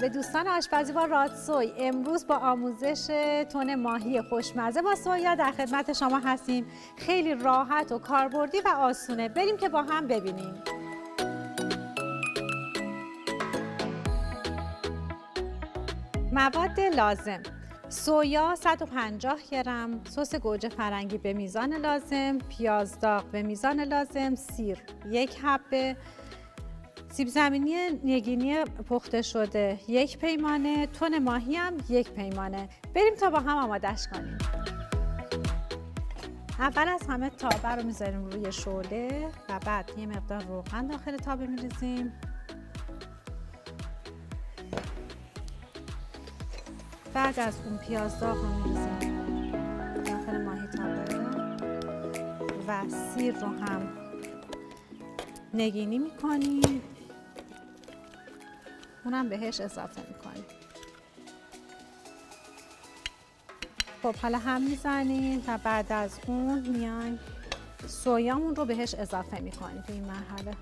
به دوستان آشپزی با رادسوی. امروز با آموزش تن ماهی خوشمزه با سویا در خدمت شما هستیم. خیلی راحت و کاربردی و آسونه. بریم که با هم ببینیم. مواد لازم: سویا 150 گرم، سس گوجه فرنگی به میزان لازم، پیاز داغ به میزان لازم، سیر 1 حبه، سیب زمینی نگینی پخته شده 1 پیمانه، تن ماهی هم 1 پیمانه. بریم تا با هم آمادش کنیم. اول از همه تابه رو میذاریم روی شعله و بعد یه مقدار روغن داخل تابه میریزیم. بعد از اون پیاز داغ رو میریزیم داخل ماهی تابه و سیر رو هم نگینی میکنیم، اونم بهش اضافه میکنیم. خب حالا هم میزنیم و بعد از اون میایم سویامون رو بهش اضافه میکنیم تو این مرحله.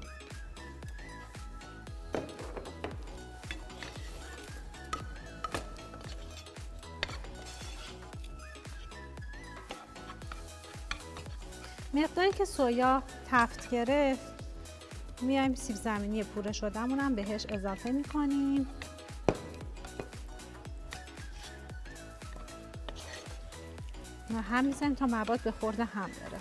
مقداری که سویا تفت گرفت میایم سیب زمینی پوره شدهمون هم بهش اضافه میکنیم. و هم میزنیم تا مواد به خورد هم بره.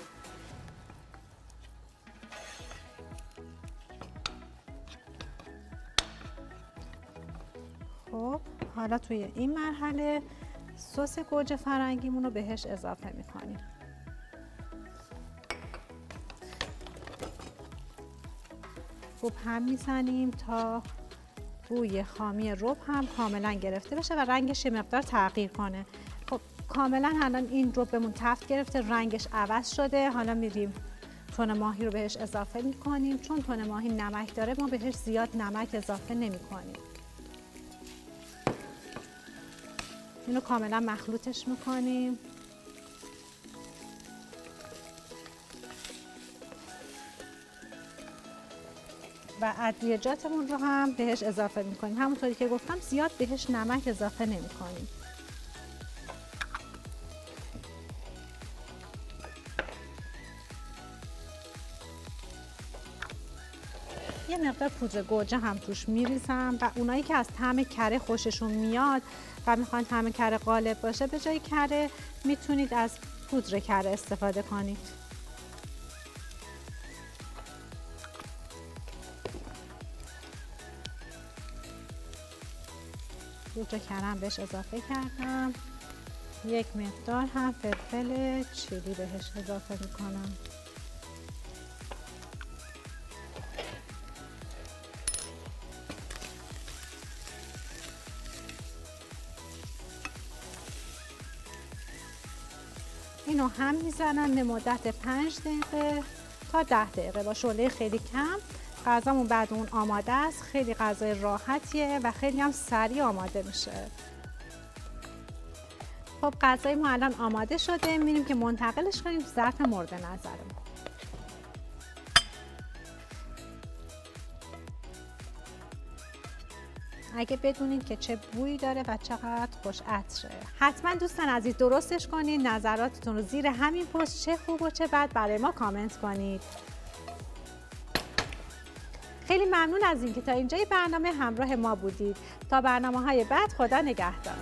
خب حالا توی این مرحله سس گوجه فرنگیمون رو بهش اضافه میکنیم. خوب هم میزنیم تا بوی خامی رب هم کاملا گرفته بشه و رنگش یه مقدار تغییر کنه. خب کاملا الان این ربمون تفت گرفته، رنگش عوض شده. حالا میریم تن ماهی رو بهش اضافه میکنیم. چون تن ماهی نمک داره ما بهش زیاد نمک اضافه نمیکنیم. اینو کاملا مخلوطش میکنیم. و ادویجاتمون رو هم بهش اضافه میکنیم. همونطوری که گفتم زیاد بهش نمک اضافه نمیکنیم. یه مقدار پودر گوجه هم توش میریزم و اونایی که از طعم کره خوششون میاد و میخوان طعم کره غالب باشه به جای کره میتونید از پودر کره استفاده کنید. پودر کرم بهش اضافه کردم. یک مقدار هم فلفل چیلی بهش اضافه میکنم. اینو هم میزنم به مدت 5 دقیقه تا 10 دقیقه با شعله خیلی کم. غذامون بعد اون آماده است. خیلی غذای راحتیه و خیلی هم سریع آماده میشه. خب غذای ما الان آماده شده. میریم که منتقلش کنیم ظرف مورد نظرمون. اگه بدونید که چه بویی داره و چقدر خوش عطره. حتما دوستان عزیز درستش کنید. نظراتتون رو زیر همین پست چه خوب و چه بد برای ما کامنت کنید. خیلی ممنون از اینکه تا اینجای برنامه همراه ما بودید. تا برنامه‌های بعد خدا نگهدار.